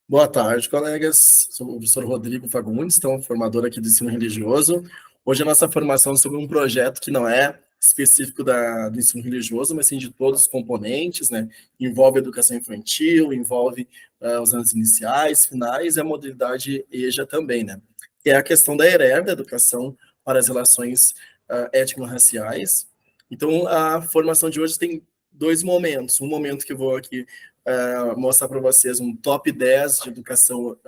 Boa tarde, colegas. Sou o professor Rodrigo Fagundes, formador aqui do ensino religioso. Hoje a nossa formação é sobre um projeto que não é específico do ensino religioso, mas sim de todos os componentes, né? Envolve educação infantil, envolve os anos iniciais, finais e a modalidade EJA também, né? Que é a questão da ERE, da Educação para as Relações Étnico-Raciais. Então, a formação de hoje tem dois momentos. Um momento que eu vou aqui mostrar para vocês um top 10 de educação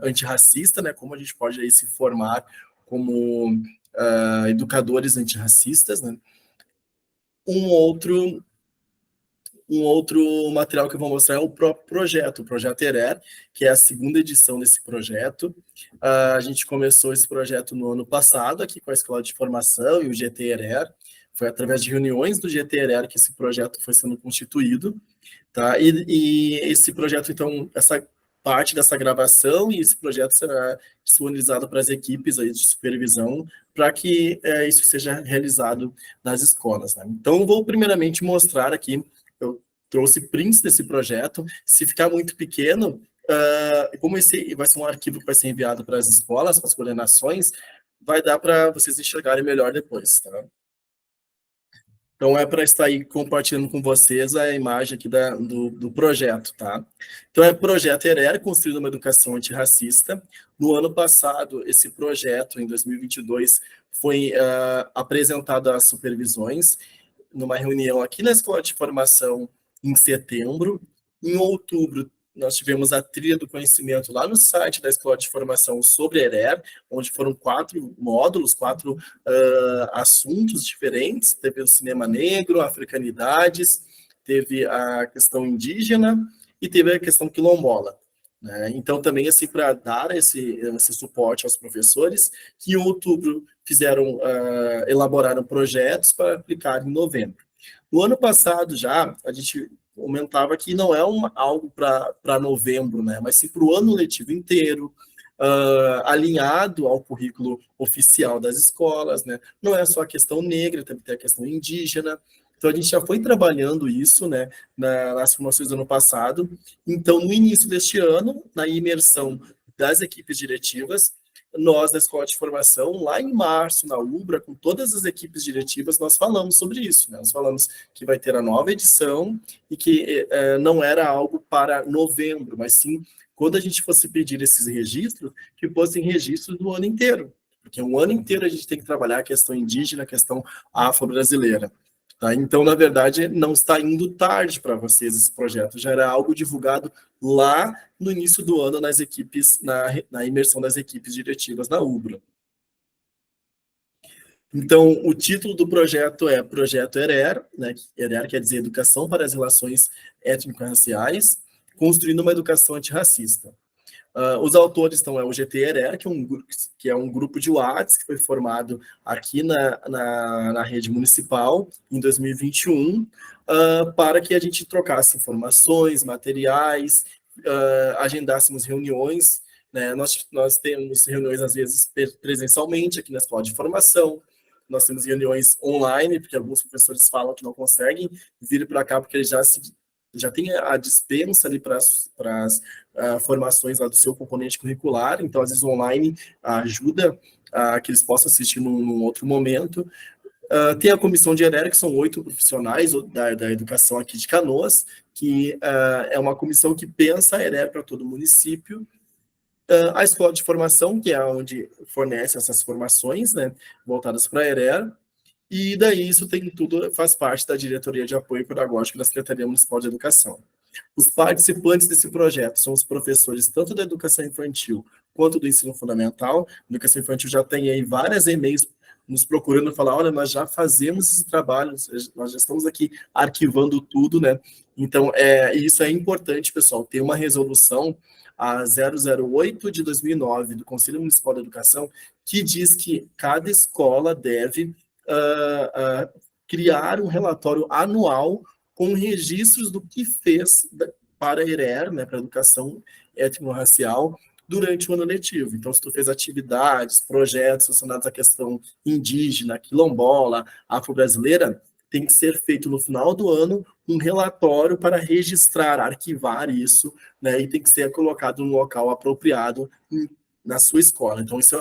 antirracista, né? Como a gente pode aí se formar como educadores antirracistas, né? Um outro, um outro material que eu vou mostrar é o próprio projeto, o Projeto ERER, que é a segunda edição desse projeto. A gente começou esse projeto no ano passado, aqui com a Escola de Formação e o GT ERER. Foi através de reuniões do GT ERER que esse projeto foi sendo constituído. Tá? E esse projeto, então, essa parte dessa gravação e esse projeto será disponibilizado para as equipes aí de supervisão para que isso seja realizado nas escolas. Né? Então, eu vou primeiramente mostrar aqui, eu trouxe prints desse projeto. Se ficar muito pequeno, como esse vai ser um arquivo que vai ser enviado para as escolas, para as coordenações, vai dar para vocês enxergarem melhor depois. Tá? Então, é para estar aí compartilhando com vocês a imagem aqui do projeto, tá? Então, é o Projeto ERER, construindo uma educação antirracista. No ano passado, esse projeto, em 2022, foi apresentado às supervisões, numa reunião aqui na Escola de Formação, em setembro. Em outubro, nós tivemos a trilha do conhecimento lá no site da Escola de Formação sobre ERER, onde foram 4 módulos, 4 assuntos diferentes. Teve o cinema negro, africanidades, teve a questão indígena e teve a questão quilombola. Né? Então, também, assim, para dar esse suporte aos professores, que em outubro elaboraram projetos para aplicar em novembro. No ano passado, já, a gente comentava que não é algo para novembro, né? Mas sim para o ano letivo inteiro, alinhado ao currículo oficial das escolas, né? Não é só a questão negra, também tem a questão indígena. Então, a gente já foi trabalhando isso, né, nas formações do ano passado. Então, no início deste ano, na imersão das equipes diretivas, nós, da Escola de Formação, lá em março, na UBRA, com todas as equipes diretivas, nós falamos sobre isso. Né? Nós falamos que vai ter a nova edição e que não era algo para novembro, mas sim, quando a gente fosse pedir esses registros, que fossem registros do ano inteiro. Porque um ano inteiro a gente tem que trabalhar a questão indígena, a questão afro-brasileira. Tá? Então, na verdade, não está indo tarde para vocês esse projeto, já era algo divulgado lá no início do ano nas equipes, na imersão das equipes diretivas da UBRA. Então, o título do projeto é Projeto ERER, né? ERER quer dizer Educação para as Relações Étnico-Raciais, construindo uma educação antirracista. Os autores, então, é o GT ERER, que é um grupo de WhatsApp que foi formado aqui na rede municipal em 2021, para que a gente trocasse informações, materiais, agendássemos reuniões. Né? Nós temos reuniões, às vezes, presencialmente aqui na Escola de Formação, nós temos reuniões online, porque alguns professores falam que não conseguem vir para cá, porque eles já tem a dispensa ali para as formações lá do seu componente curricular, então às vezes online ajuda que eles possam assistir num outro momento. Tem a comissão de ERER, que são 8 profissionais da educação aqui de Canoas, que é uma comissão que pensa a ERER para todo o município. A escola de formação, que é onde fornece essas formações, né, voltadas para a ERER, e daí isso tem tudo, faz parte da diretoria de apoio pedagógico da Secretaria Municipal de Educação. Os participantes desse projeto são os professores tanto da educação infantil quanto do ensino fundamental. A educação infantil já tem aí várias e-mails nos procurando falar, olha, nós já fazemos esse trabalho, nós já estamos aqui arquivando tudo, né? Então, isso é importante, pessoal, ter uma resolução, a 008 de 2009 do Conselho Municipal da Educação, que diz que cada escola deve criar um relatório anual com registros do que fez para a ERER, né, para a educação étnico-racial, durante o ano letivo. Então, se tu fez atividades, projetos relacionados à questão indígena, quilombola, afro-brasileira, tem que ser feito no final do ano um relatório para registrar, arquivar isso, né, e tem que ser colocado no local apropriado na sua escola. Então, isso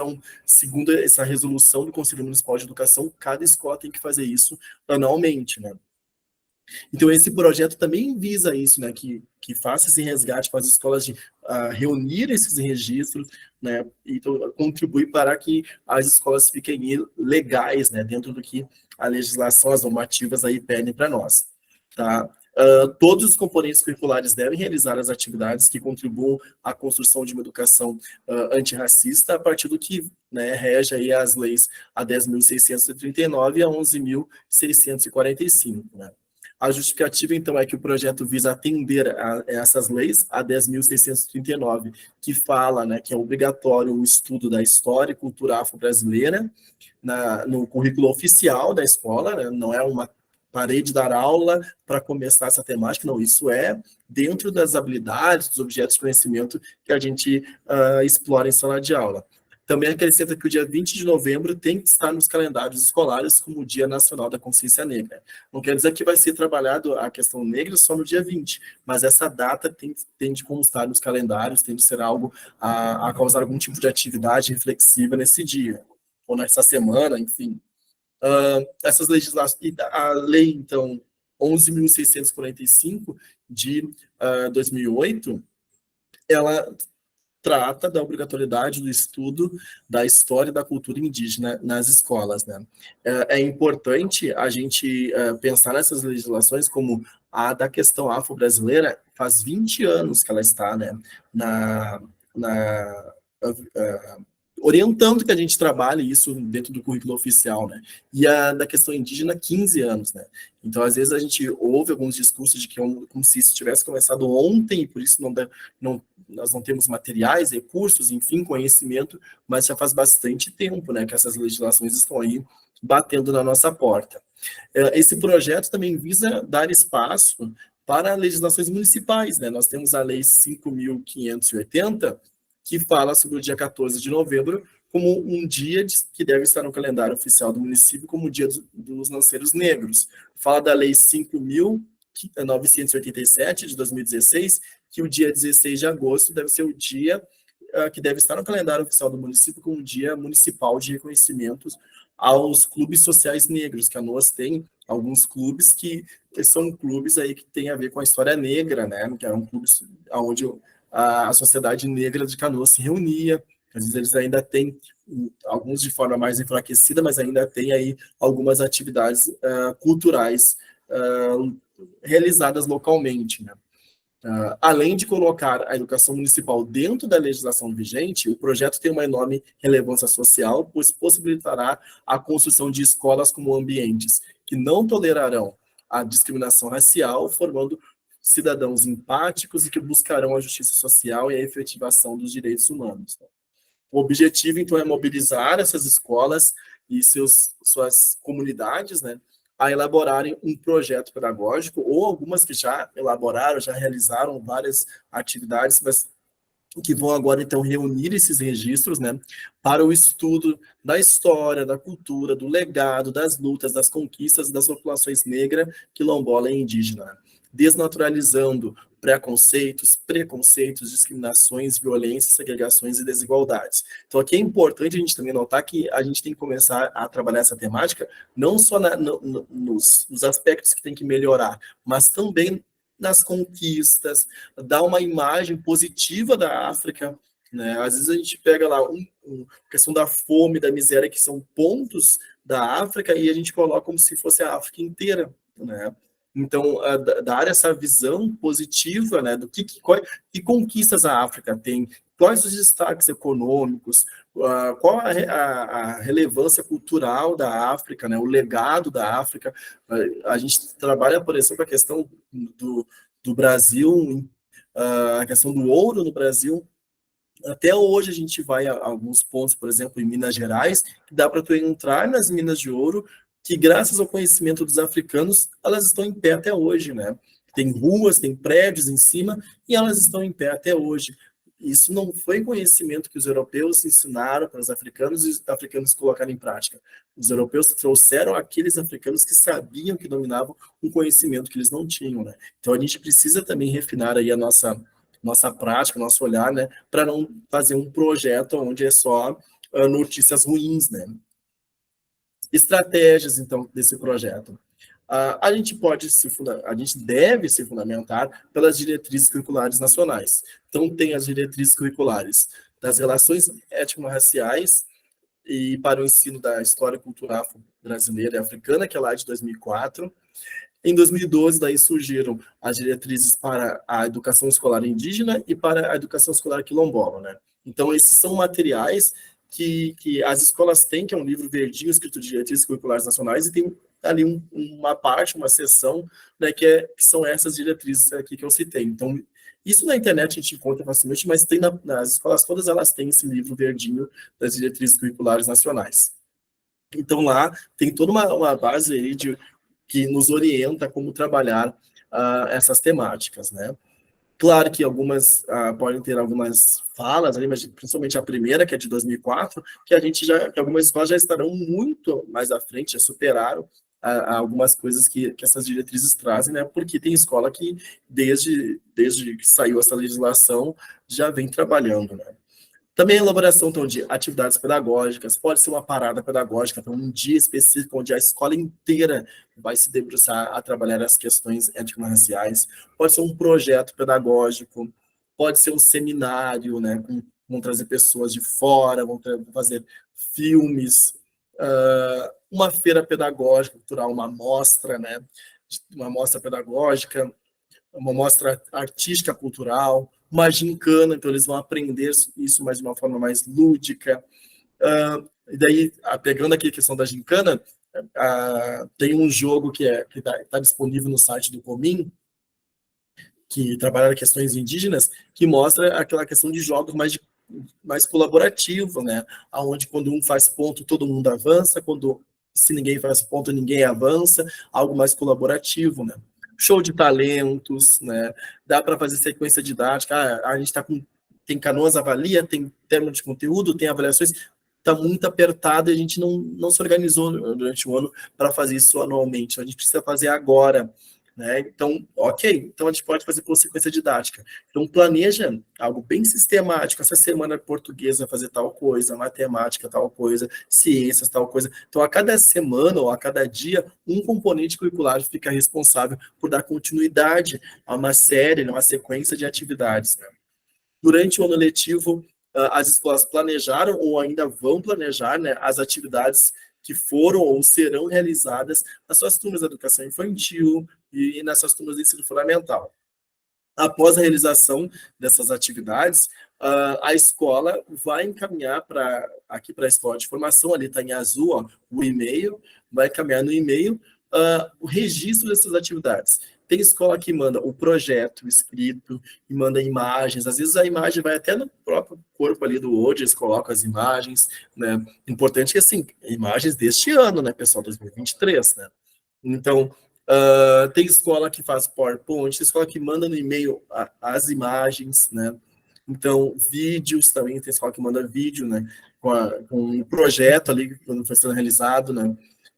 segundo essa resolução do Conselho Municipal de Educação, cada escola tem que fazer isso anualmente, né? Então, esse projeto também visa isso, né, que faça esse resgate para as escolas de reunir esses registros, né, e então, contribuir para que as escolas fiquem legais, né, dentro do que a legislação, as normativas aí pedem para nós, tá? Todos os componentes curriculares devem realizar as atividades que contribuam à construção de uma educação antirracista a partir do que, né, rege aí as leis a 10.639 e a 11.645, né? A justificativa, então, é que o projeto visa atender a essas leis, a 10.639, que fala, né, que é obrigatório o estudo da história e cultura afro-brasileira no currículo oficial da escola, né, não é uma parei de dar aula para começar essa temática, não, isso é dentro das habilidades, dos objetos de conhecimento que a gente explora em sala de aula. Também acrescenta que o dia 20 de novembro tem que estar nos calendários escolares como o Dia Nacional da Consciência Negra. Não quer dizer que vai ser trabalhado a questão negra só no dia 20, mas essa data tem de constar nos calendários, tem de ser algo a causar algum tipo de atividade reflexiva nesse dia, ou nessa semana, enfim. Essas legislações, a lei, então, 11.645 de 2008, ela trata da obrigatoriedade do estudo da história e da cultura indígena nas escolas, né? É importante a gente pensar nessas legislações como a da questão afro-brasileira, faz 20 anos que ela está, né, na orientando que a gente trabalhe isso dentro do currículo oficial, né? E a da questão indígena, 15 anos, né? Então, às vezes, a gente ouve alguns discursos de que como se isso tivesse começado ontem, e por isso nós não temos materiais, recursos, enfim, conhecimento, mas já faz bastante tempo, né, que essas legislações estão aí batendo na nossa porta. Esse projeto também visa dar espaço para legislações municipais, né? Nós temos a Lei 5.580, que fala sobre o dia 14 de novembro como um dia que deve estar no calendário oficial do município como o Dia dos Lanceiros Negros. Fala da Lei 5.987, de 2016, que o dia 16 de agosto deve ser o dia que deve estar no calendário oficial do município como um dia municipal de reconhecimentos aos clubes sociais negros, que a NOS tem alguns clubes que são clubes aí que têm a ver com a história negra, né? Que eram clubes onde a sociedade negra de Canoas se reunia. Às vezes eles ainda têm, alguns de forma mais enfraquecida, mas ainda tem aí algumas atividades culturais realizadas localmente, né? Além de colocar a educação municipal dentro da legislação vigente, o projeto tem uma enorme relevância social, pois possibilitará a construção de escolas como ambientes que não tolerarão a discriminação racial, formando cidadãos empáticos e que buscarão a justiça social e a efetivação dos direitos humanos. O objetivo, então, é mobilizar essas escolas e suas comunidades, né, a elaborarem um projeto pedagógico, ou algumas que já elaboraram, já realizaram várias atividades, mas que vão agora, então, reunir esses registros, né, para o estudo da história, da cultura, do legado, das lutas, das conquistas das populações negra, quilombola e indígena, desnaturalizando preconceitos, discriminações, violências, segregações e desigualdades. Então, aqui é importante a gente também notar que a gente tem que começar a trabalhar essa temática não só nos aspectos que tem que melhorar, mas também nas conquistas, dar uma imagem positiva da África, né? Às vezes a gente pega lá a questão da fome, da miséria, que são pontos da África, e a gente coloca como se fosse a África inteira, né? Então, dar essa visão positiva, né, do que conquistas a África tem, quais os destaques econômicos, qual a relevância cultural da África, né, o legado da África. A gente trabalha, por exemplo, a questão do Brasil, a questão do ouro no Brasil. Até hoje a gente vai a alguns pontos, por exemplo, em Minas Gerais, que dá para tu entrar nas minas de ouro, que graças ao conhecimento dos africanos, elas estão em pé até hoje, né? Tem ruas, tem prédios em cima, e elas estão em pé até hoje. isso não foi conhecimento que os europeus ensinaram para os africanos e os africanos colocaram em prática. Os europeus trouxeram aqueles africanos que sabiam, que dominavam um conhecimento que eles não tinham, né? Então a gente precisa também refinar aí a nossa prática, nosso olhar, né, para não fazer um projeto onde é só notícias ruins, né? Estratégias, então, desse projeto. A gente a gente deve se fundamentar pelas diretrizes curriculares nacionais. Então, tem as diretrizes curriculares das relações étnico-raciais e para o ensino da história cultural brasileira e africana, que é lá de 2004. Em 2012, daí surgiram as diretrizes para a educação escolar indígena e para a educação escolar quilombola, né? Então, esses são materiais que as escolas têm, que é um livro verdinho escrito de diretrizes curriculares nacionais, e tem ali uma parte, uma seção, né, que são essas diretrizes aqui que eu citei. Então, isso na internet a gente encontra facilmente, mas tem nas escolas todas elas têm esse livro verdinho das diretrizes curriculares nacionais. Então, lá tem toda uma base aí que nos orienta como trabalhar essas temáticas, né? Claro que algumas podem ter algumas falas, ali, mas principalmente a primeira, que é de 2004, que algumas escolas já estarão muito mais à frente, já superaram algumas coisas que essas diretrizes trazem, né? Porque tem escola que, desde que saiu essa legislação, já vem trabalhando, né? Também a elaboração então, de atividades pedagógicas, pode ser uma parada pedagógica, então um dia específico onde a escola inteira vai se debruçar a trabalhar as questões étnico-raciais, pode ser um projeto pedagógico, pode ser um seminário, né, vão trazer pessoas de fora, vão fazer filmes, uma feira pedagógica, cultural, né, uma mostra pedagógica, uma mostra artística cultural, uma gincana, então eles vão aprender isso mais de uma forma mais lúdica. E daí, pegando aqui a questão da gincana, tem um jogo que está disponível no site do Comin, que trabalha questões indígenas, que mostra aquela questão de jogos mais colaborativo, né? Onde quando um faz ponto, todo mundo avança, se ninguém faz ponto, ninguém avança, algo mais colaborativo, né? Show de talentos, né? Dá para fazer sequência didática. A gente tem Canoas Avalia, tem termo de conteúdo, tem avaliações, está muito apertado e a gente não se organizou durante o ano para fazer isso anualmente. A gente precisa fazer agora, né? Então, ok, então a gente pode fazer por sequência didática. Então, planeja algo bem sistemático. Essa semana portuguesa fazer tal coisa, matemática tal coisa, ciências tal coisa. Então, a cada semana ou a cada dia, um componente curricular fica responsável por dar continuidade a uma série, uma sequência de atividades, né? Durante o ano letivo, as escolas planejaram ou ainda vão planejar, né, as atividades que foram ou serão realizadas nas suas turmas de educação infantil e nas suas turmas de ensino fundamental. Após a realização dessas atividades, a escola vai encaminhar aqui para a escola de formação, ali está em azul, ó, o e-mail, vai encaminhar no e-mail o registro dessas atividades. Tem escola que manda o projeto escrito e manda imagens. Às vezes a imagem vai até no próprio corpo ali do Word, eles colocam as imagens, né? Importante que, assim, imagens deste ano, né, pessoal, 2023, né? Então, tem escola que faz PowerPoint, tem escola que manda no e-mail as imagens, né? Então, vídeos também, tem escola que manda vídeo, né? Com um projeto ali, quando foi sendo realizado, né?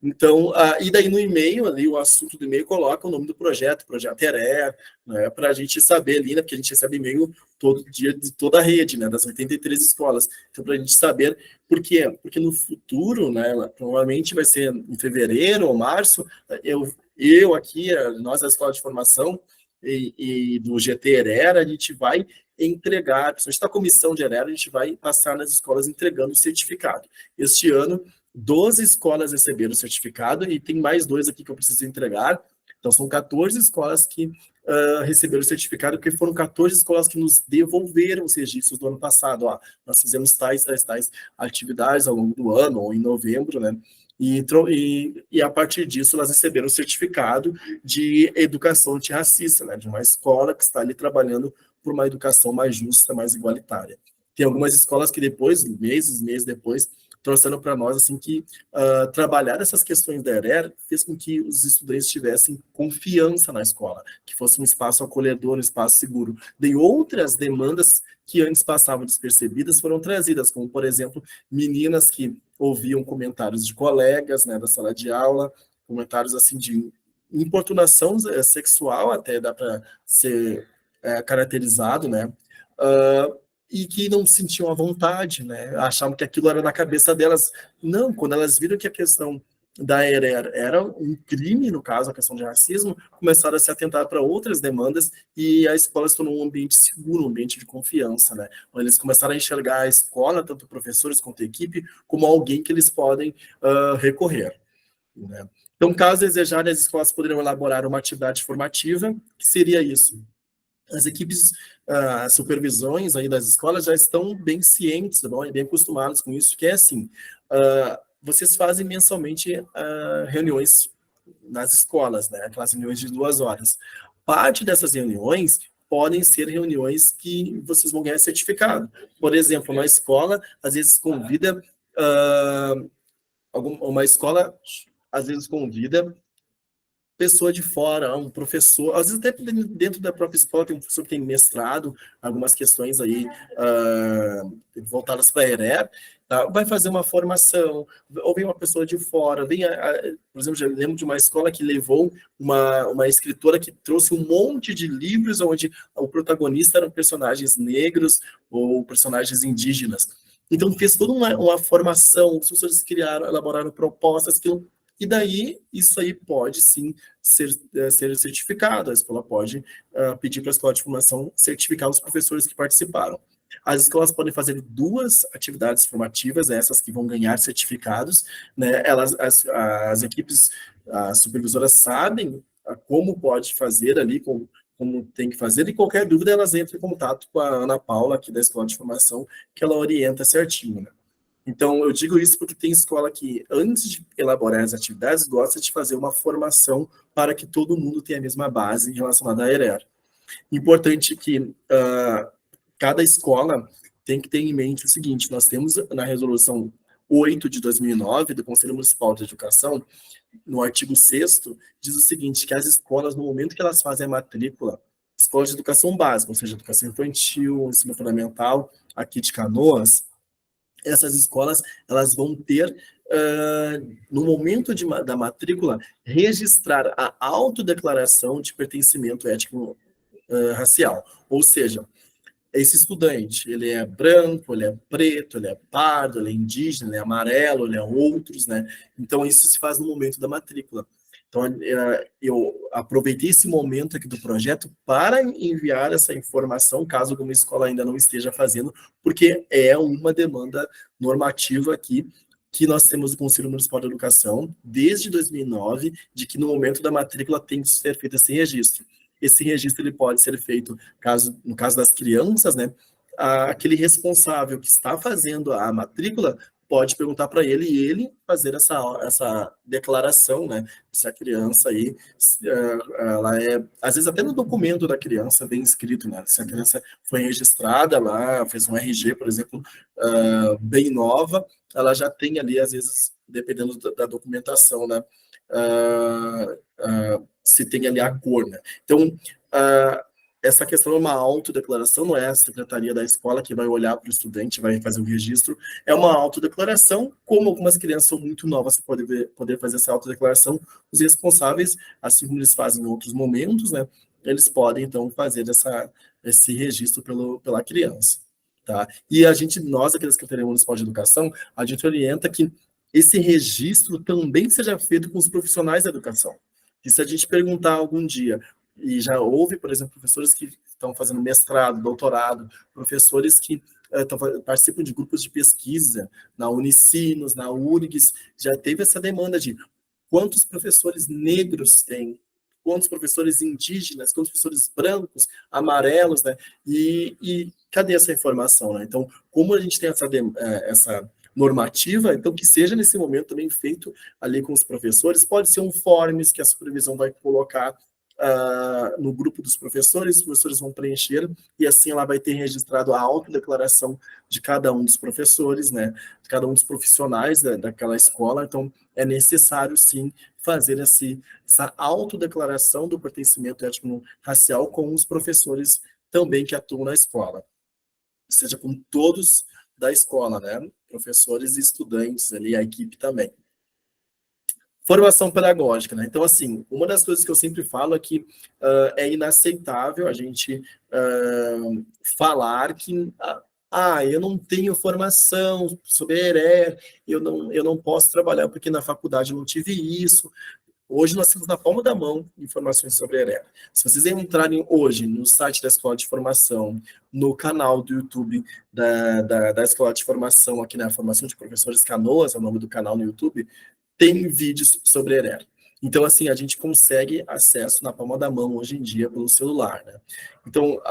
Então, e daí no e-mail, ali, o assunto do e-mail coloca o nome do projeto ERER, né, para a gente saber ali, né, porque a gente recebe e-mail todo dia de toda a rede, né, das 83 escolas. Então, para a gente saber por quê? Porque no futuro, né, provavelmente vai ser em fevereiro ou março, eu aqui, nós da Escola de Formação e do GT ERER, a gente vai entregar, principalmente da comissão de ERER, a gente vai passar nas escolas entregando o certificado. Este ano, 12 escolas receberam o certificado e tem mais 2 aqui que eu preciso entregar. Então, são 14 escolas que receberam o certificado, porque foram 14 escolas que nos devolveram os registros do ano passado. Ó, nós fizemos tais atividades ao longo do ano, ou em novembro, né? E a partir disso, elas receberam o certificado de educação antirracista, né? De uma escola que está ali trabalhando por uma educação mais justa, mais igualitária. Tem algumas escolas que depois, meses depois, trouxeram para nós assim que trabalhar essas questões da ERER fez com que os estudantes tivessem confiança na escola, que fosse um espaço acolhedor, um espaço seguro. De outras demandas que antes passavam despercebidas foram trazidas, como, por exemplo, meninas que ouviam comentários de colegas, né, da sala de aula, comentários assim de importunação sexual, até dá para ser caracterizado, né? E que não sentiam a vontade, né? Achavam que aquilo era na cabeça delas. Não, quando elas viram que a questão da ERER era um crime, no caso, a questão de racismo, começaram a se atentar para outras demandas e a escola se tornou um ambiente seguro, um ambiente de confiança, né? Eles começaram a enxergar a escola, tanto professores quanto equipe, como alguém que eles podem recorrer, né? Então, caso desejarem, as escolas poderiam elaborar uma atividade formativa, que seria isso. As equipes, as supervisões aí das escolas já estão bem cientes, tá bom? E bem acostumados com isso, que é assim, vocês fazem mensalmente reuniões nas escolas, né? Aquelas reuniões de 2 horas. Parte dessas reuniões podem ser reuniões que vocês vão ganhar certificado. Por exemplo, uma escola, às vezes, convida... uma escola, às vezes, convida pessoa de fora, um professor, às vezes até dentro da própria escola tem um professor que tem mestrado, algumas questões aí voltadas para a ERER, tá? Vai fazer uma formação, ou vem uma pessoa de fora, por exemplo, já lembro de uma escola que levou uma escritora que trouxe um monte de livros onde o protagonista eram personagens negros ou personagens indígenas. Então fez toda uma formação, os professores elaboraram propostas, e daí, isso aí pode sim ser certificado. A escola pode pedir para a escola de formação certificar os professores que participaram. As escolas podem fazer 2 atividades formativas, essas que vão ganhar certificados, né? As equipes, as supervisoras sabem como pode fazer ali, como tem que fazer, e qualquer dúvida elas entram em contato com a Ana Paula, aqui da escola de formação, que ela orienta certinho, né? Então, eu digo isso porque tem escola que, antes de elaborar as atividades, gosta de fazer uma formação para que todo mundo tenha a mesma base relacionada à ERER. Importante que cada escola tem que ter em mente o seguinte: nós temos na resolução 8 de 2009 do Conselho Municipal de Educação, no artigo 6º, diz o seguinte, que as escolas, no momento que elas fazem a matrícula, escolas de educação básica, ou seja, educação infantil, ensino fundamental, aqui de Canoas, essas escolas elas vão ter, no momento da matrícula, registrar a autodeclaração de pertencimento étnico racial. Ou seja, esse estudante, ele é branco, ele é preto, ele é pardo, ele é indígena, ele é amarelo, ele é outros, né? Então, isso se faz no momento da matrícula. Então, eu aproveitei esse momento aqui do projeto para enviar essa informação, caso alguma escola ainda não esteja fazendo, porque é uma demanda normativa aqui que nós temos do Conselho Municipal de Educação, desde 2009, de que no momento da matrícula tem que ser feito esse registro. Esse registro ele pode ser feito, no caso das crianças, né? Aquele responsável que está fazendo a matrícula pode perguntar para ele e ele fazer essa declaração, né? Se a criança aí, ela às vezes até no documento da criança vem escrito, né? Se a criança foi registrada lá, fez um RG, por exemplo, bem nova, ela já tem ali, às vezes, dependendo da documentação, né? Se tem ali a cor, né? Então, essa questão é uma autodeclaração, não é a secretaria da escola que vai olhar para o estudante, vai fazer o registro, é uma autodeclaração, como algumas crianças são muito novas para poder fazer essa autodeclaração, os responsáveis, assim como eles fazem em outros momentos, né, eles podem, então, fazer esse registro pela criança, tá? E nós aqui da Secretaria Municipal de Educação, a gente orienta que esse registro também seja feito com os profissionais da educação. E se a gente perguntar algum dia, e já houve, por exemplo, professores que estão fazendo mestrado, doutorado, professores que participam de grupos de pesquisa na Unicinos, na URGS, já teve essa demanda de quantos professores negros tem, quantos professores indígenas, quantos professores brancos, amarelos, né? E cadê essa informação, né? Então, como a gente tem essa normativa, então que seja nesse momento também feito ali com os professores, pode ser um forms que a supervisão vai colocar no grupo dos professores, os professores vão preencher, e assim ela vai ter registrado a autodeclaração de cada um dos professores, né, de cada um dos profissionais daquela escola. Então, é necessário, sim, fazer essa autodeclaração do pertencimento étnico-racial com os professores também que atuam na escola, ou seja, com todos da escola, né, professores e estudantes ali, a equipe também. Formação pedagógica, né? Então, assim, uma das coisas que eu sempre falo é que é inaceitável a gente falar que eu não tenho formação sobre ERE, eu não posso trabalhar porque na faculdade eu não tive isso. Hoje nós temos na palma da mão informações sobre ERE. Se vocês entrarem hoje no site da Escola de Formação, no canal do YouTube da Escola de Formação, aqui na Formação de Professores Canoas, é o nome do canal no YouTube, tem vídeos sobre ERE. Então, assim, a gente consegue acesso na palma da mão hoje em dia pelo celular, né? Então,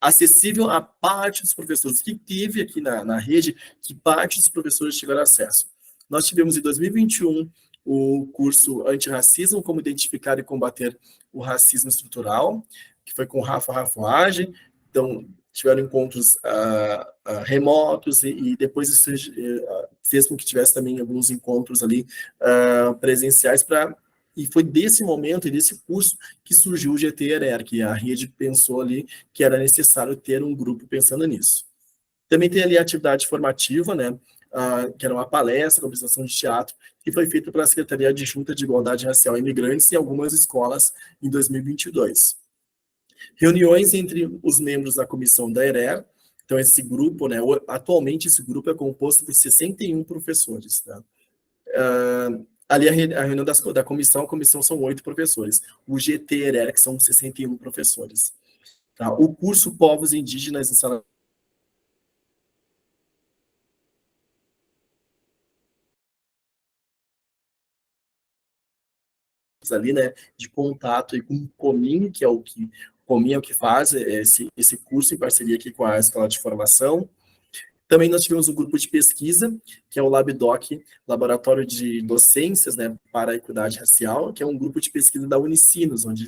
acessível a parte dos professores que teve aqui na rede, que parte dos professores tiveram acesso. Nós tivemos em 2021 o curso Antirracismo, como identificar e combater o racismo estrutural, que foi com Rafa Rafuagem. Então, tiveram encontros remotos e depois isso fez com que tivesse também alguns encontros ali presenciais e foi desse momento e desse curso que surgiu o GT-ERER, que a rede pensou ali que era necessário ter um grupo pensando nisso. Também tem ali a atividade formativa, né, que era uma palestra, uma apresentação de teatro, que foi feita pela Secretaria Adjunta de Igualdade Racial e Imigrantes em algumas escolas em 2022. Reuniões entre os membros da comissão da ERE. Então, esse grupo, né, atualmente esse grupo é composto por 61 professores. Tá? Ali a reunião da comissão, a comissão são 8 professores. O GT-ERE, que são 61 professores. Tá? O curso Povos Indígenas em Sala ali, né, de contato e com o Comin, que é o que Comin é o que faz esse curso em parceria aqui com a Escola de Formação. Também nós tivemos um grupo de pesquisa, que é o LabDoc, Laboratório de Docências, né, para a Equidade Racial, que é um grupo de pesquisa da Unicinos, onde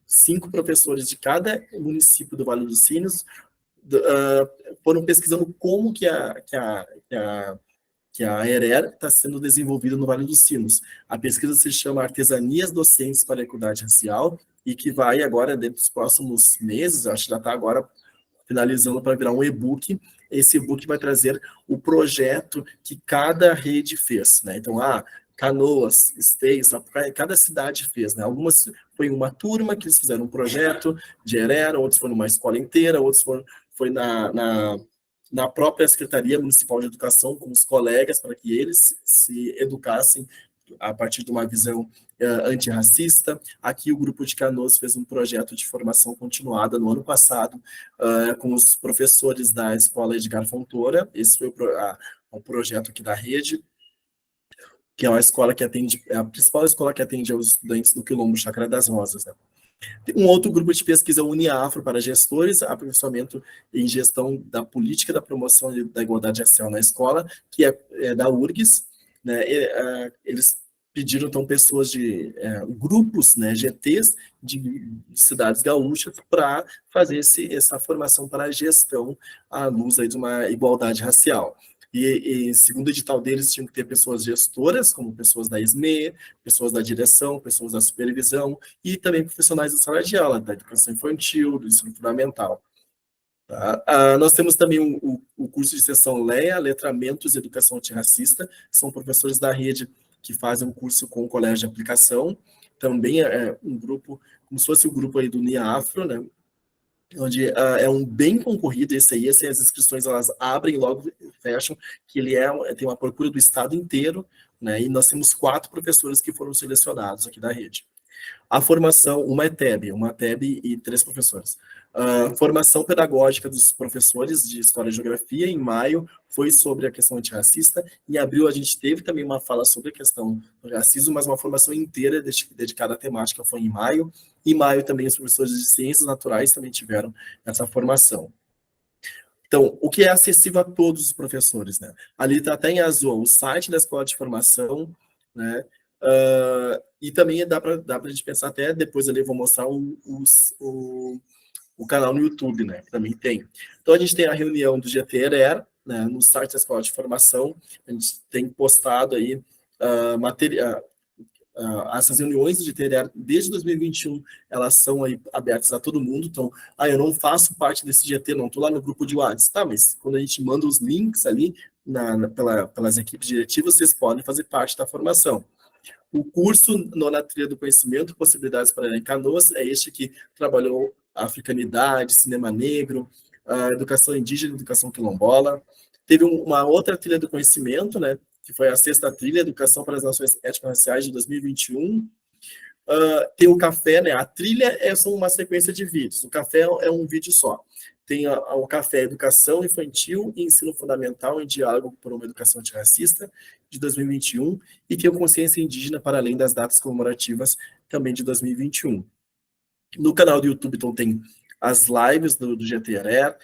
5 professores de cada município do Vale dos Sinos foram pesquisando como que a ERER está sendo desenvolvida no Vale dos Sinos. A pesquisa se chama Artesanias Docentes para a Equidade Racial e que vai agora, dentro dos próximos meses, acho que já está agora finalizando para virar um e-book. Esse e-book vai trazer o projeto que cada rede fez, né? Então, Canoas, Esteio, cada cidade fez, né? Algumas foi uma turma que eles fizeram um projeto de ERER, outros foram numa escola inteira, outros foi na própria Secretaria Municipal de Educação, com os colegas, para que eles se educassem a partir de uma visão antirracista. Aqui o Grupo de Canoas fez um projeto de formação continuada no ano passado, com os professores da Escola Edgar Fontoura. Esse foi o projeto aqui da rede, que é uma escola que atende, é a principal escola que atende aos estudantes do Quilombo Chácara das Rosas, né? Um outro grupo de pesquisa, Uniafro, para gestores, aperfeiçoamento em gestão da política da promoção da igualdade racial na escola, que é da URGS, né? Eles pediram, então, pessoas grupos, né, GTs de cidades gaúchas para fazer essa formação para a gestão à luz aí de uma igualdade racial. E segundo o edital deles, tinham que ter pessoas gestoras, como pessoas da SME, pessoas da direção, pessoas da supervisão, e também profissionais da sala de aula, da educação infantil, do ensino fundamental. Tá? Nós temos também o curso de extensão LEA, Letramentos e Educação Antirracista, que são professores da rede que fazem um curso com o colégio de aplicação. Também é um grupo, como se fosse o grupo aí do NIAFRO, né? Onde é um bem concorrido esse aí, assim, as inscrições elas abrem e logo fecham, que ele tem uma procura do estado inteiro, né? E nós temos 4 professores que foram selecionados aqui da rede. A formação, uma TEB e 3 professores. Formação pedagógica dos professores de História e Geografia, em maio, foi sobre a questão antirracista. Em abril, a gente teve também uma fala sobre a questão do racismo, mas uma formação inteira dedicada à temática foi em maio. Em maio, também, os professores de Ciências Naturais também tiveram essa formação. Então, o que é acessível a todos os professores, né? Ali está até em azul o site da Escola de Formação, né? E também dá para a gente pensar até, depois ali eu vou mostrar o canal no YouTube, né, que também tem. Então, a gente tem a reunião do GTRR, né, no site da Escola de Formação, a gente tem postado aí essas reuniões do GTRR desde 2021, elas são aí abertas a todo mundo, então, eu não faço parte desse GT, não, estou lá no grupo de WhatsApp, tá, mas quando a gente manda os links ali pelas equipes diretivas, vocês podem fazer parte da formação. O curso na Trilha do Conhecimento, Possibilidades para em Canoas, é este que trabalhou a africanidade, cinema negro, a educação indígena, educação quilombola. Teve uma outra trilha do conhecimento, né, que foi a sexta trilha, Educação para as Nações Étnico-Raciais, de 2021. Tem o café, né? A trilha é uma sequência de vídeos. O café é um vídeo só. Tem o café Educação Infantil e Ensino Fundamental em Diálogo por uma Educação Antirracista, de 2021, e tem o Consciência Indígena para além das datas comemorativas, também de 2021. No canal do YouTube, então, tem as lives do GTRR.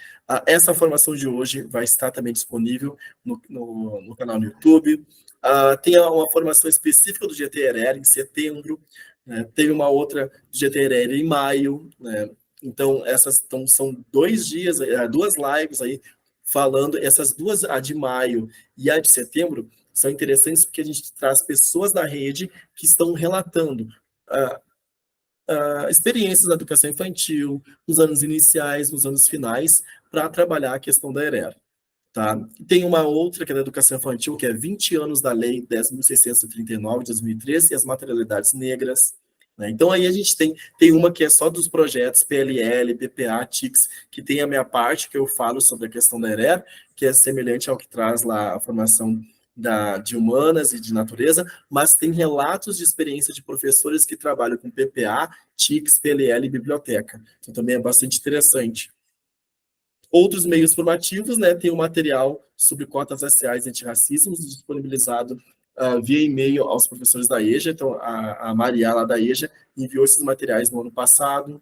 Essa formação de hoje vai estar também disponível no canal do YouTube. Tem uma formação específica do GTRR em setembro, né? Teve uma outra do GTRR em maio, né? Então, são 2 dias, 2 lives aí, falando, essas duas, a de maio e a de setembro, são interessantes porque a gente traz pessoas da rede que estão relatando experiências da educação infantil, nos anos iniciais, nos anos finais, para trabalhar a questão da ERER. Tá? Tem uma outra, que é da educação infantil, que é 20 anos da Lei 10.639, de 2013, e as materialidades negras. Né? Então, aí a gente tem uma que é só dos projetos PLL, PPA, TICS, que tem a minha parte, que eu falo sobre a questão da ERER, que é semelhante ao que traz lá a formação de humanas e de natureza, mas tem relatos de experiência de professores que trabalham com PPA, TICS, PLL e biblioteca. Então, também é bastante interessante. Outros meios formativos, né, tem o material sobre cotas raciais e antirracismo disponibilizado via e-mail aos professores da EJA. Então, a Maria, lá da EJA, enviou esses materiais no ano passado,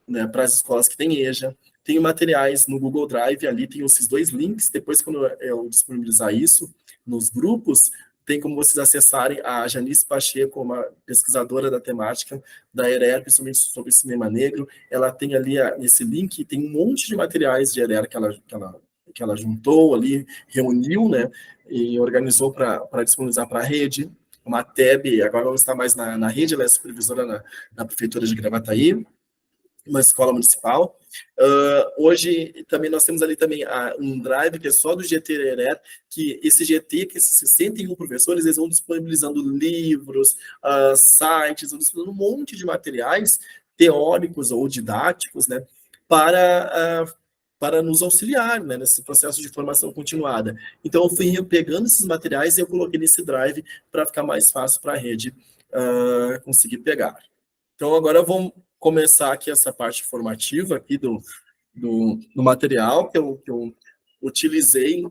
né, para as escolas que têm EJA. Tem materiais no Google Drive, ali tem esses 2 links. Depois, quando eu disponibilizar isso nos grupos, tem como vocês acessarem a Janice Pacheco, uma pesquisadora da temática da ERER, principalmente sobre cinema negro. Ela tem ali, nesse link, tem um monte de materiais de ERER que ela juntou ali, reuniu, né, e organizou para disponibilizar para a rede. Uma TEB, agora não está mais na rede, ela é supervisora na Prefeitura de Gravataí, uma escola municipal. Hoje também nós temos ali também um drive que é só do GTRR, que esse GT, que esses 61 professores, eles vão disponibilizando livros, sites, vão disponibilizando um monte de materiais teóricos ou didáticos, né, para nos auxiliar, né, nesse processo de formação continuada. Então, eu fui pegando esses materiais e eu coloquei nesse drive para ficar mais fácil para a rede conseguir pegar. Então, agora vamos começar aqui essa parte formativa aqui do material que eu utilizei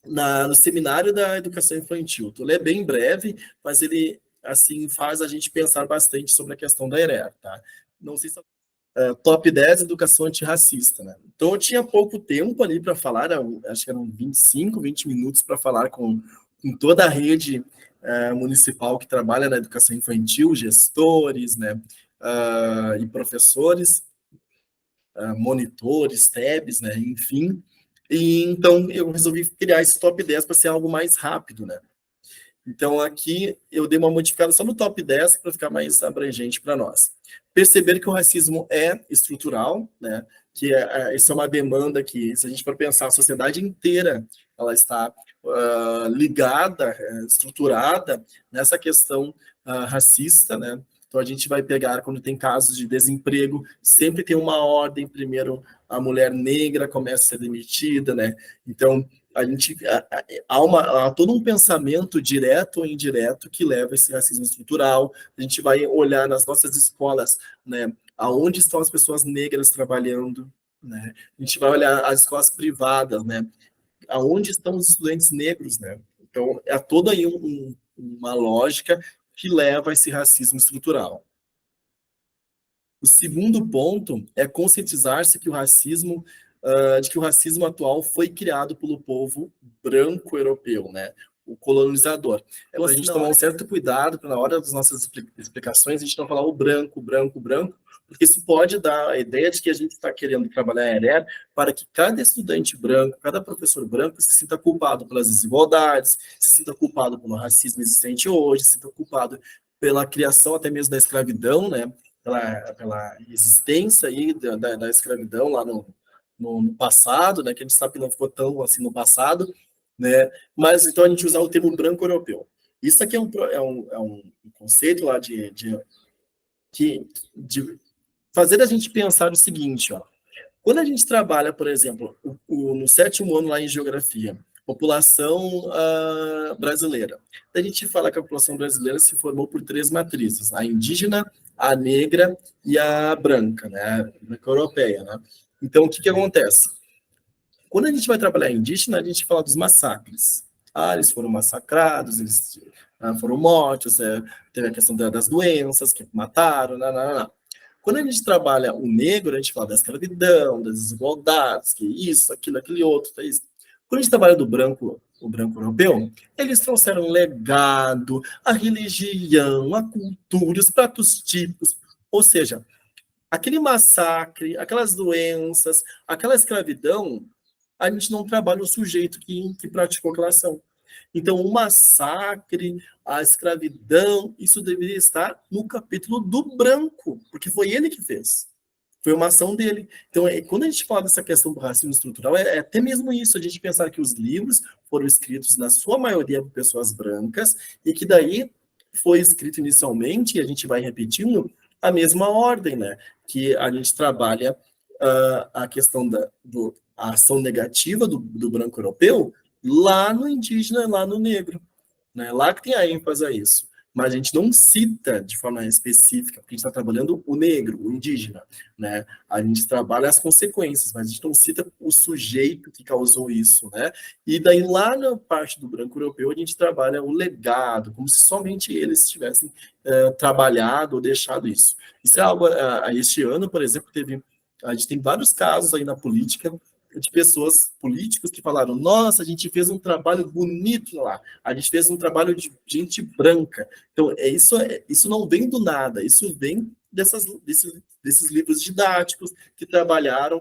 no seminário da educação infantil. Ele é bem breve, mas ele assim faz a gente pensar bastante sobre a questão da ERER, tá? Não sei se top 10 educação antirracista, né? Então eu tinha pouco tempo ali para falar, acho que eram 25, 20 minutos para falar com toda a rede municipal que trabalha na educação infantil, gestores, né, e professores, monitores, TEBs, né, enfim. E então eu resolvi criar esse top 10 para ser algo mais rápido, né? Então, aqui eu dei uma modificada só no top 10 para ficar mais abrangente para nós. Perceber que o racismo é estrutural, né? Que isso é uma demanda que, se a gente for pensar, a sociedade inteira ela está ligada, estruturada nessa questão racista, né? Então, a gente vai pegar, quando tem casos de desemprego, sempre tem uma ordem, primeiro a mulher negra começa a ser demitida, né? Então, a gente há todo um pensamento direto ou indireto que leva a esse racismo estrutural. A gente vai olhar nas nossas escolas, né, aonde estão as pessoas negras trabalhando, né? A gente vai olhar as escolas privadas, né, aonde estão os estudantes negros, né? Então, é toda aí uma lógica que leva a esse racismo estrutural. O segundo ponto é conscientizar-se que o racismo, de que o racismo atual foi criado pelo povo branco europeu, né? o colonizador. É para a Você gente não, tomar um certo cuidado para na hora das nossas explicações a gente não falar o branco, branco, branco, porque isso pode dar a ideia de que a gente está querendo trabalhar a ERER para que cada estudante branco, cada professor branco se sinta culpado pelas desigualdades, se sinta culpado pelo racismo existente hoje, se sinta culpado pela criação até mesmo da escravidão, né? Pela existência aí da escravidão lá no passado, né? Que a gente sabe que não ficou tão assim no passado, né? Mas então a gente usar o termo branco europeu. Isso aqui é um conceito lá de fazer a gente pensar o seguinte, ó. Quando a gente trabalha, por exemplo, no 7º ano lá em geografia, população brasileira, a gente fala que a população brasileira se formou por 3 matrizes: a indígena, a negra e a branca, né? A branca europeia, né? Então, o que acontece? Quando a gente vai trabalhar indígena, a gente fala dos massacres. Eles foram massacrados, eles foram mortos, teve a questão das doenças que mataram, não, não, não. Quando a gente trabalha o negro, a gente fala da escravidão, das desigualdades, que isso, aquilo, aquele outro, tá isso. Quando a gente trabalha do branco, o branco europeu, eles trouxeram legado, a religião, a cultura, os pratos típicos, ou seja, aquele massacre, aquelas doenças, aquela escravidão, a gente não trabalha o sujeito que praticou aquela ação. Então, o massacre, a escravidão, isso deveria estar no capítulo do branco, porque foi ele que fez. Foi uma ação dele. Então, quando a gente fala dessa questão do racismo estrutural, é até mesmo isso, a gente pensar que os livros foram escritos, na sua maioria, por pessoas brancas, e que daí foi escrito inicialmente, e a gente vai repetindo, a mesma ordem, né? Que a gente trabalha a questão a ação negativa do branco europeu lá no indígena, lá no negro, né? Lá que tem a ênfase a isso. Mas a gente não cita de forma específica, porque a gente está trabalhando o negro, o indígena, né? A gente trabalha as consequências, mas a gente não cita o sujeito que causou isso, né? E daí lá na parte do branco europeu a gente trabalha o legado, como se somente eles tivessem trabalhado ou deixado isso. Isso é algo, este ano, por exemplo, a gente tem vários casos aí na política de pessoas políticos que falaram: nossa, a gente fez um trabalho bonito lá, a gente fez um trabalho de gente branca. Então, isso não vem do nada, isso vem desses livros didáticos que trabalharam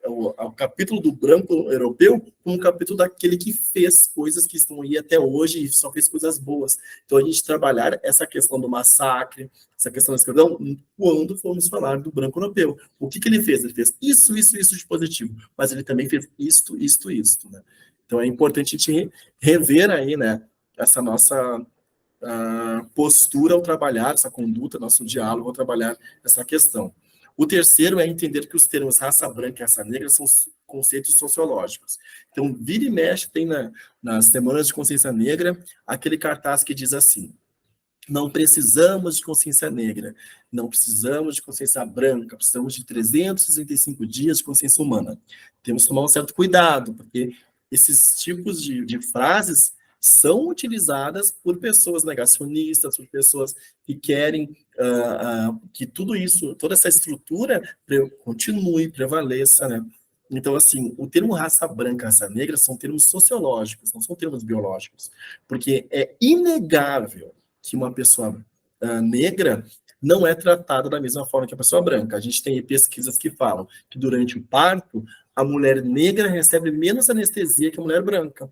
o capítulo do branco europeu com o capítulo daquele que fez coisas que estão aí até hoje e só fez coisas boas. Então, a gente trabalhar essa questão do massacre, essa questão da escravidão, quando formos falar do branco europeu. O que ele fez? Ele fez isso de positivo, mas ele também fez isto, né? Então, é importante a gente rever aí, né, essa nossa postura ao trabalhar, essa conduta, nosso diálogo ao trabalhar essa questão. O terceiro é entender que os termos raça branca e raça negra são conceitos sociológicos. Então, vira e mexe, tem nas Semanas de Consciência Negra aquele cartaz que diz assim: não precisamos de consciência negra, não precisamos de consciência branca, precisamos de 365 dias de consciência humana. Temos que tomar um certo cuidado, porque esses tipos de frases são utilizadas por pessoas negacionistas, por pessoas que querem que tudo isso, toda essa estrutura continue, prevaleça, né? Então, assim, o termo raça branca, raça negra são termos sociológicos, não são termos biológicos, porque é inegável que uma pessoa negra não é tratada da mesma forma que a pessoa branca. A gente tem pesquisas que falam que durante o parto, a mulher negra recebe menos anestesia que a mulher branca.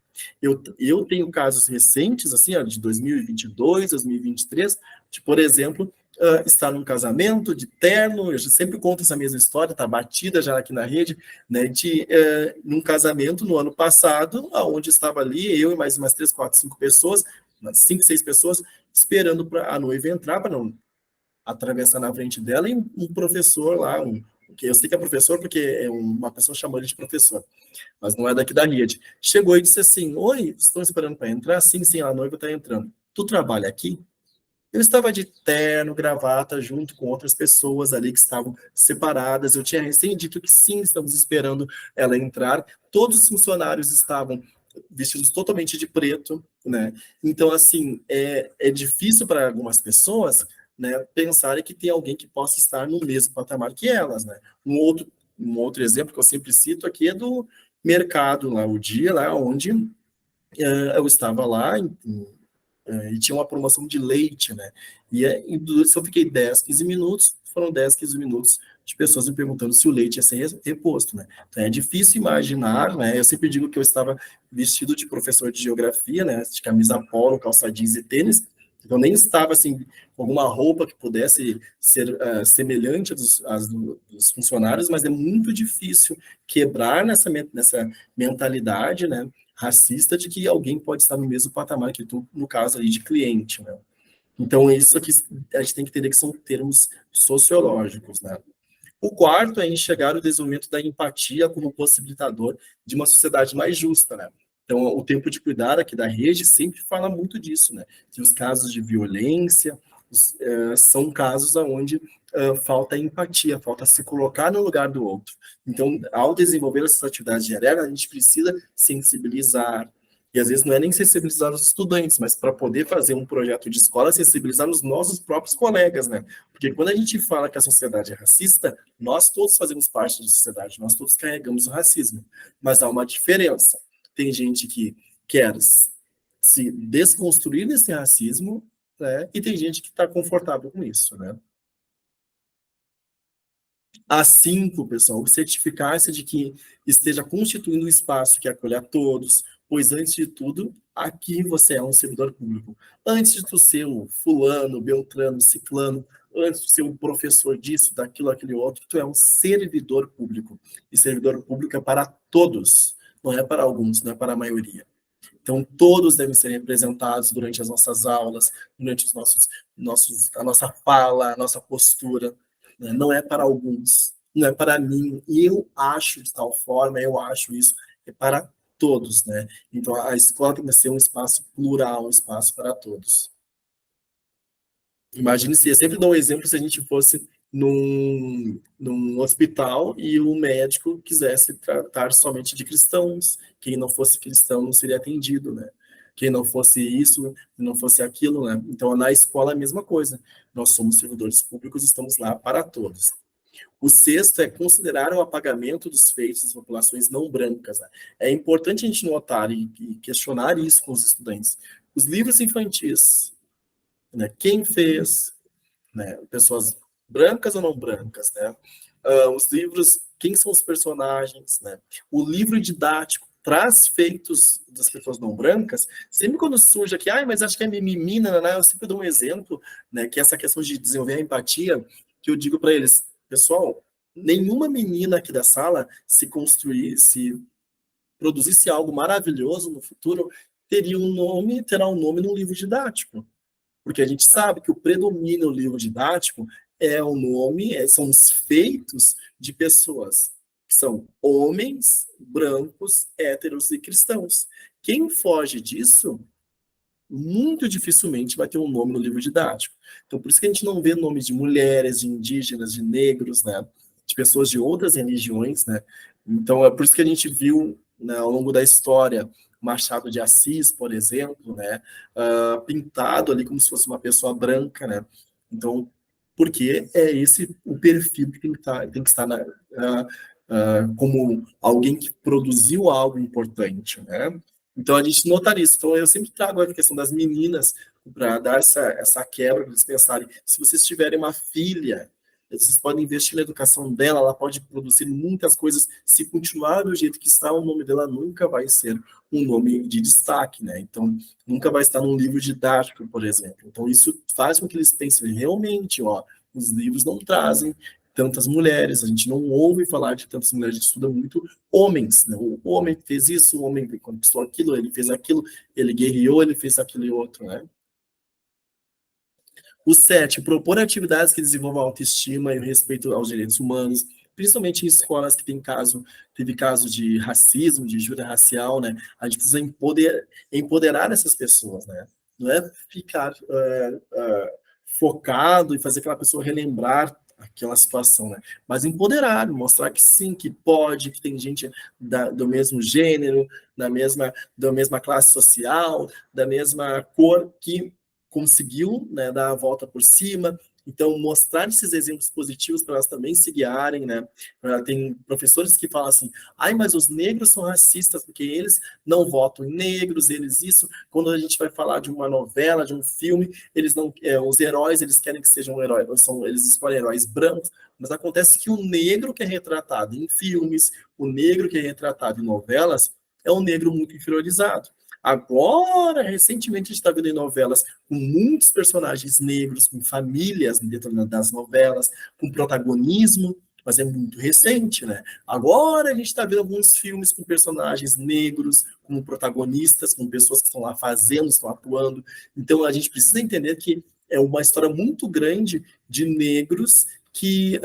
Eu tenho casos recentes, assim, ó, de 2022, 2023, de, por exemplo, estar num casamento de terno, eu sempre conto essa mesma história, está batida já aqui na rede, né, de num casamento no ano passado, onde estava ali eu e mais umas 3, 4, 5 pessoas, umas 5, 6 pessoas, esperando para a noiva entrar, para não atravessar na frente dela, e um professor lá, que eu sei que é professor porque é uma pessoa chamou ele de professor, mas não é daqui da rede. Chegou e disse assim: oi, estão esperando para entrar? Sim, sim, a noiva está entrando. Tu trabalha aqui? Eu estava de terno, gravata, junto com outras pessoas ali que estavam separadas. Eu tinha recém dito que sim, estamos esperando ela entrar. Todos os funcionários estavam vestidos totalmente de preto, né? Então, assim, é difícil para algumas pessoas, né, pensarem que tem alguém que possa estar no mesmo patamar que elas, né? Um outro exemplo que eu sempre cito aqui é do mercado lá, o dia lá onde eu estava lá e tinha uma promoção de leite, né? Se eu fiquei 10, 15 minutos, foram 10, 15 minutos de pessoas me perguntando se o leite ia ser reposto, né? Então é difícil imaginar, né? Eu sempre digo que eu estava vestido de professor de geografia, né? De camisa polo, calça jeans e tênis. Então nem estava assim com alguma roupa que pudesse ser semelhante dos funcionários, mas é muito difícil quebrar nessa mentalidade, né? Racista de que alguém pode estar no mesmo patamar que tu, no caso aí de cliente, né? Então, isso aqui a gente tem que entender que são termos sociológicos, né? O quarto é enxergar o desenvolvimento da empatia como possibilitador de uma sociedade mais justa, né? Então, o tempo de cuidar aqui da rede sempre fala muito disso, né? Que os casos de violência são casos onde falta empatia, falta se colocar no lugar do outro. Então, ao desenvolver essas atividades diárias, a gente precisa sensibilizar, e às vezes não é nem sensibilizar os estudantes, mas para poder fazer um projeto de escola, sensibilizar os nossos próprios colegas, né? Porque quando a gente fala que a sociedade é racista, nós todos fazemos parte da sociedade, nós todos carregamos o racismo. Mas há uma diferença. Tem gente que quer se desconstruir desse racismo, né? E tem gente que está confortável com isso, né? A cinco, pessoal, certificar-se de que esteja constituindo um espaço que acolha a todos, pois antes de tudo, aqui você é um servidor público. Antes de tu ser o fulano, beltrano, ciclano, antes de ser um professor disso, daquilo, aquele outro, tu é um servidor público. E servidor público é para todos, não é para alguns, não é para a maioria. Então, todos devem ser representados durante as nossas aulas, durante a nossa fala, a nossa postura. Né? Não é para alguns, não é para mim. Eu acho de tal forma, eu acho isso, é para todos. Né? Então, a escola tem que ser um espaço plural, um espaço para todos. Imagine se, eu sempre dou um exemplo se a gente fosse num hospital e o médico quisesse tratar somente de cristãos. Quem não fosse cristão não seria atendido, né? Quem não fosse isso, não fosse aquilo, né? Então, na escola é a mesma coisa. Nós somos servidores públicos, estamos lá para todos. O sexto é considerar o apagamento dos feitos das populações não brancas. Né? É importante a gente notar e questionar isso com os estudantes. Os livros infantis, né? Quem fez, né? Pessoas brancas ou não brancas, né? Os livros, quem são os personagens, né? O livro didático traz feitos das pessoas não brancas. Sempre quando surge aqui, mas acho que é mimimi, né? Eu sempre dou um exemplo, né? Que é essa questão de desenvolver a empatia, que eu digo para eles, pessoal, nenhuma menina aqui da sala se produzisse algo maravilhoso no futuro, terá um nome no livro didático. Porque a gente sabe que o predomínio no livro didático é o nome, são os feitos de pessoas que são homens, brancos, héteros e cristãos. Quem foge disso, muito dificilmente vai ter um nome no livro didático. Então, por isso que a gente não vê nomes de mulheres, de indígenas, de negros, né? De pessoas de outras religiões, né? Então, é por isso que a gente viu, né, ao longo da história, Machado de Assis, por exemplo, né, pintado ali como se fosse uma pessoa branca, né? Então, porque é esse o perfil que tem que estar como alguém que produziu algo importante, né? Então a gente notaria isso. Então eu sempre trago a questão das meninas para dar essa quebra, para eles pensarem, se vocês tiverem uma filha, vocês podem investir na educação dela, ela pode produzir muitas coisas. Se continuar do jeito que está, o nome dela nunca vai ser um nome de destaque, né? Então, nunca vai estar num livro didático, por exemplo. Então, isso faz com que eles pensem, realmente, ó, os livros não trazem tantas mulheres, a gente não ouve falar de tantas mulheres, a gente estuda muito homens, né? O homem fez isso, o homem conquistou aquilo, ele fez aquilo, ele guerreou, ele fez aquilo e outro, né? O sete, propor atividades que desenvolvam a autoestima e o respeito aos direitos humanos, principalmente em escolas que teve caso de racismo, de injúria racial, né? A gente precisa empoderar essas pessoas, né? Não é ficar focado e fazer aquela pessoa relembrar aquela situação, né? Mas empoderar, mostrar que sim, que pode, que tem gente do mesmo gênero, da mesma classe social, da mesma cor que conseguiu, né, dar a volta por cima, Então, mostrar esses exemplos positivos para elas também se guiarem, né? Tem professores que falam assim, ai, mas os negros são racistas, porque eles não votam em negros, eles isso. Quando a gente vai falar de uma novela, de um filme, eles não, os heróis, eles querem que sejam heróis, eles escolhem heróis brancos, mas acontece que o negro que é retratado em filmes, o negro que é retratado em novelas, é um negro muito inferiorizado. Agora, recentemente, a gente está vendo em novelas com muitos personagens negros, com famílias dentro das novelas, com protagonismo, mas é muito recente, né? Agora a gente está vendo alguns filmes com personagens negros, como protagonistas, com pessoas que estão lá fazendo, estão atuando. Então a gente precisa entender que é uma história muito grande de negros que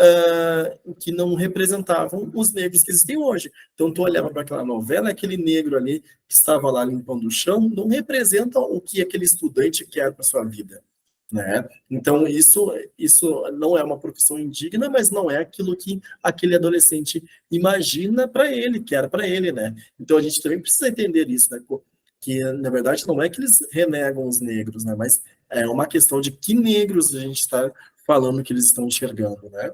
não representavam os negros que existem hoje. Então, tu olhava para aquela novela, aquele negro ali que estava lá limpando o chão, não representa o que aquele estudante quer para sua vida. Né? Então, isso não é uma profissão indigna, mas não é aquilo que aquele adolescente imagina para ele, quer para ele. Né? Então, a gente também precisa entender isso, né? Que, na verdade, não é que eles renegam os negros, né? Mas é uma questão de que negros a gente está falando que eles estão enxergando, né?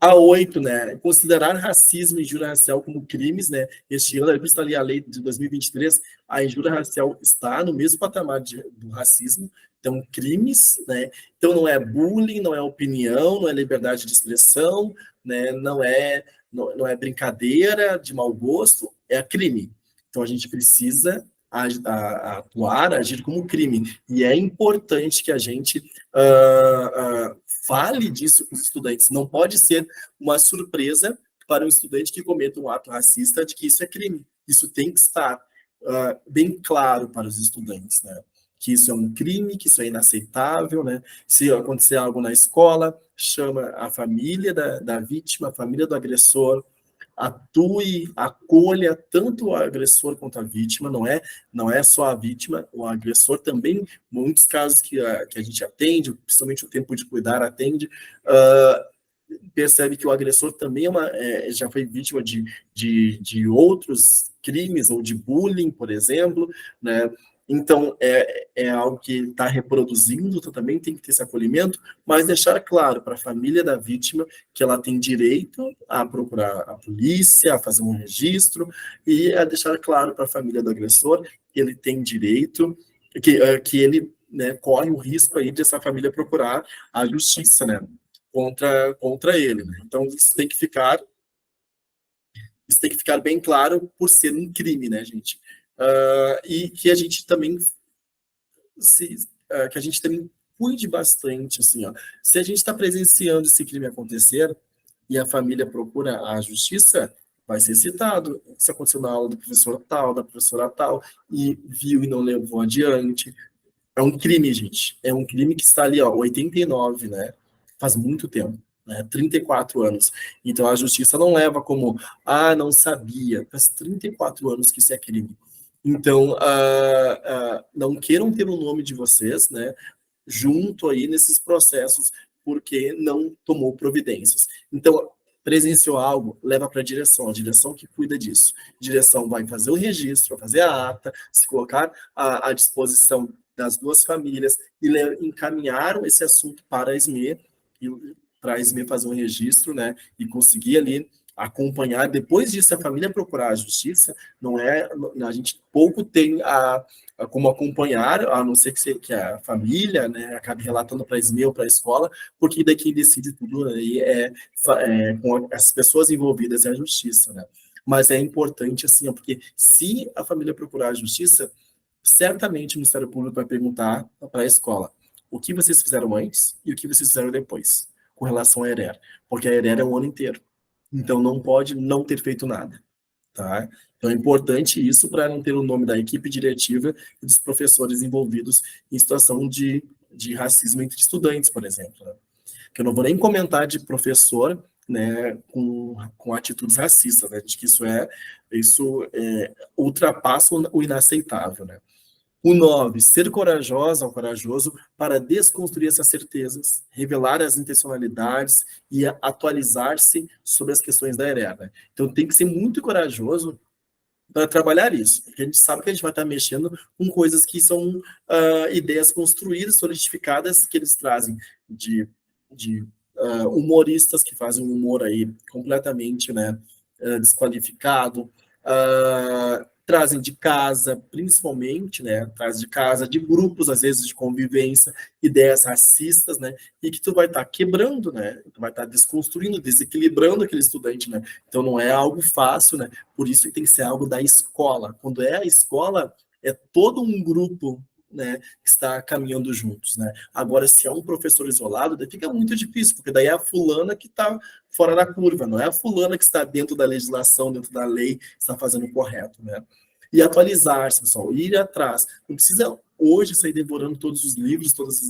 A 8, né? Considerar racismo e injúria racial como crimes, né? Este ano, está ali a lei de 2023, a injúria racial está no mesmo patamar do racismo, então crimes, né? Então não é bullying, não é opinião, não é liberdade de expressão, né? Não é brincadeira de mau gosto, é crime. Então a gente precisa atuar, agir como crime. E é importante que a gente fale disso com os estudantes. Não pode ser uma surpresa para um estudante que cometa um ato racista de que isso é crime. Isso tem que estar bem claro para os estudantes, né? Que isso é um crime, que isso é inaceitável, né? Se acontecer algo na escola, chama a família da vítima, a família do agressor, atue, acolha tanto o agressor quanto a vítima, não é só a vítima, o agressor também, muitos casos que a gente atende, principalmente o tempo de cuidar atende, percebe que o agressor também já foi vítima de outros crimes, ou de bullying, por exemplo, né? Então, é algo que está reproduzindo, então também tem que ter esse acolhimento, mas deixar claro para a família da vítima que ela tem direito a procurar a polícia, a fazer um registro, e a deixar claro para a família do agressor que ele tem direito, que ele, né, corre o risco aí de essa família procurar a justiça, né? Contra ele. Né? Então, isso tem que ficar bem claro por ser um crime, né, gente? E que a gente também que a gente também cuide bastante, assim, ó. Se a gente está presenciando esse crime acontecer e a família procura a justiça, vai ser citado. Isso aconteceu na aula do professor tal, da professora tal, e viu e não levou adiante. É um crime, gente. É um crime que está ali, ó, 89, né? Faz muito tempo, né? 34 anos. Então a justiça não leva como, não sabia. Faz 34 anos que isso é crime. Então, não queiram ter o nome de vocês, né? Junto aí nesses processos, porque não tomou providências. Então, presenciou algo, leva para a direção que cuida disso. A direção vai fazer o registro, vai fazer a ata, se colocar à disposição das duas famílias e encaminharam esse assunto para a SME, para a SME fazer um registro, né, e conseguir ali acompanhar. Depois disso, a família procurar a justiça, não é, a gente pouco tem como acompanhar, a não ser que a família, né, acabe relatando para a SME ou para a escola, porque daí quem decide tudo aí com as pessoas envolvidas é a justiça, né? Mas é importante, assim, porque se a família procurar a justiça, certamente o Ministério Público vai perguntar para a escola o que vocês fizeram antes e o que vocês fizeram depois, com relação à ERER, porque a ERER é um ano inteiro. Então não pode não ter feito nada, tá? Então é importante isso para não ter o nome da equipe diretiva e dos professores envolvidos em situação de racismo entre estudantes, por exemplo. Né? Que eu não vou nem comentar de professor, né, com atitudes racistas, né, de que isso ultrapassa o inaceitável, né. O 9, ser corajosa ou corajoso para desconstruir essas certezas, revelar as intencionalidades e atualizar-se sobre as questões da ERE. Né? Então, tem que ser muito corajoso para trabalhar isso, porque a gente sabe que a gente vai estar mexendo com coisas que são ideias construídas, solidificadas, que eles trazem de humoristas que fazem um humor aí completamente, né, desqualificado, trazem de casa, principalmente, né, trazem de casa, de grupos, às vezes, de convivência, ideias racistas, né, e que tu vai estar quebrando, né, tu vai estar desconstruindo, desequilibrando aquele estudante, né, então não é algo fácil, né, por isso que tem que ser algo da escola. Quando é a escola, é todo um grupo, né, que está caminhando juntos, né. Agora, se é um professor isolado, daí fica muito difícil, porque daí é a fulana que está fora da curva, não é a fulana que está dentro da legislação, dentro da lei, está fazendo o correto, né. E atualizar-se, pessoal, ir atrás. Não precisa hoje sair devorando todos os livros, todas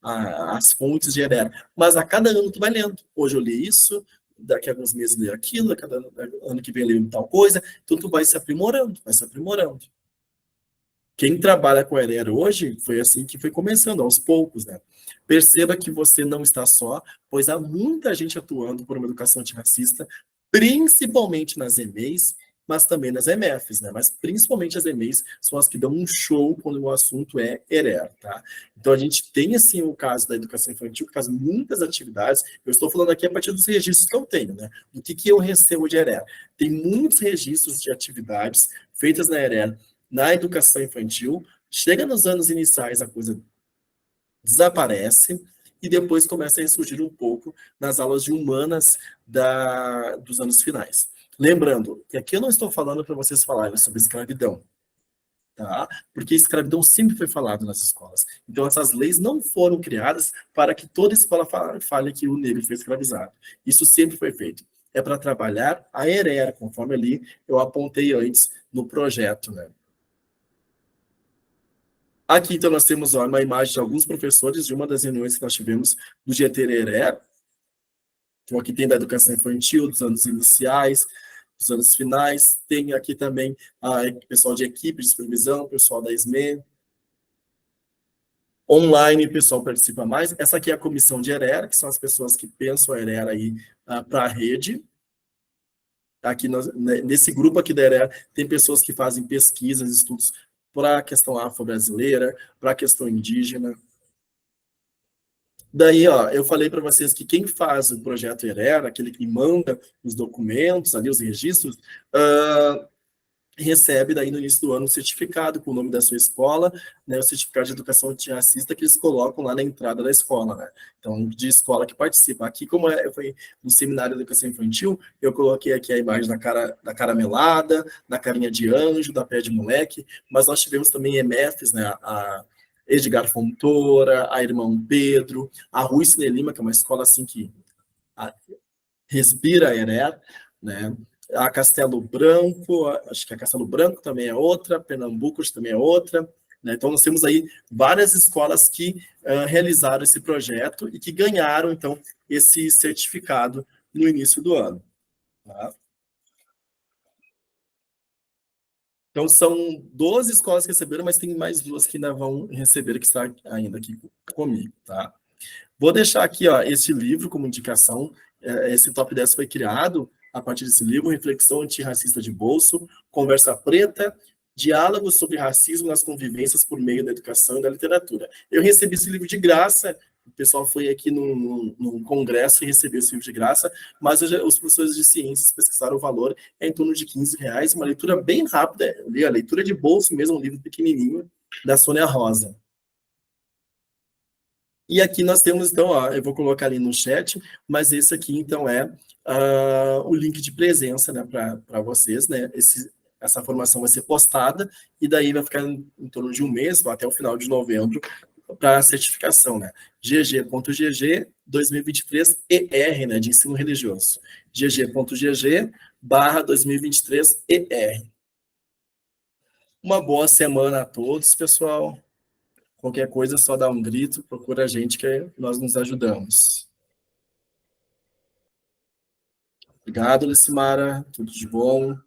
as fontes de Herero, mas a cada ano tu vai lendo. Hoje eu li isso, daqui a alguns meses leio aquilo, a cada ano que vem leio tal coisa, então tu vai se aprimorando, vai se aprimorando. Quem trabalha com Herero hoje foi assim que foi começando, aos poucos, né? Perceba que você não está só, pois há muita gente atuando por uma educação antirracista, principalmente nas EMEIs, mas também nas MFs, né? Mas principalmente as EMEIs são as que dão um show quando o assunto é Herero, tá? Então a gente tem assim o caso da educação infantil, que faz muitas atividades. Eu estou falando aqui a partir dos registros que eu tenho, né? Do que eu recebo de Herero. Tem muitos registros de atividades feitas na Herero na educação infantil, chega nos anos iniciais, a coisa desaparece e depois começa a ressurgir um pouco nas aulas de humanas dos anos finais. Lembrando que aqui eu não estou falando para vocês falarem sobre escravidão, tá? Porque escravidão sempre foi falado nas escolas. Então essas leis não foram criadas para que toda escola fale que o negro foi escravizado. Isso sempre foi feito. É para trabalhar a herera, conforme ali eu apontei antes no projeto, né? Aqui, então, nós temos ó, uma imagem de alguns professores de uma das reuniões que nós tivemos do GTRE. Então, aqui tem da educação infantil, dos anos iniciais, dos anos finais. Tem aqui também o pessoal de equipe de supervisão, o pessoal da SME. Online, o pessoal participa mais. Essa aqui é a comissão de Herera, que são as pessoas que pensam a Herera aí para a rede. Aqui nesse grupo aqui da Herera, tem pessoas que fazem pesquisas, estudos para a questão afro-brasileira, para a questão indígena. Daí, ó, eu falei para vocês que quem faz o projeto Herera, aquele que manda os documentos, ali os registros, recebe daí no início do ano um certificado com o nome da sua escola, né, o certificado de educação antirracista que eles colocam lá na entrada da escola, né? Então, de escola que participa. Aqui, como foi no seminário de educação infantil, eu coloquei aqui a imagem da cara melada, da carinha de anjo, da pé de moleque, mas nós tivemos também EMFs, né, a Edgar Fontoura, a Irmão Pedro, a Rui Cine Lima, que é uma escola assim que respira Heré, né? A Castelo Branco, acho que a Castelo Branco também é outra, Pernambuco também é outra. Né? Então, nós temos aí várias escolas que realizaram esse projeto e que ganharam, então, esse certificado no início do ano. Tá? Então, são 12 escolas que receberam, mas tem mais duas que ainda vão receber, que está ainda aqui comigo. Tá? Vou deixar aqui ó, esse livro como indicação. Esse Top 10 foi criado a partir desse livro, Reflexão Antirracista de Bolso, Conversa Preta, Diálogos sobre Racismo nas Convivências por Meio da Educação e da Literatura. Eu recebi esse livro de graça, o pessoal foi aqui num congresso e recebeu esse livro de graça, mas os professores de ciências pesquisaram o valor, é em torno de R$ 15, uma leitura bem rápida, a leitura de bolso mesmo, um livro pequenininho, da Sônia Rosa. E aqui nós temos, então, ó, eu vou colocar ali no chat, mas esse aqui, então, é o link de presença, né, para vocês, né, essa formação vai ser postada, e daí vai ficar em torno de um mês, até o final de novembro, para a certificação, né, gg.gg 2023 ER, né, de ensino religioso, gg.gg / 2023 ER. Uma boa semana a todos, pessoal. Qualquer coisa, é só dá um grito, procura a gente que nós nos ajudamos. Obrigado, Lucimara. Tudo de bom.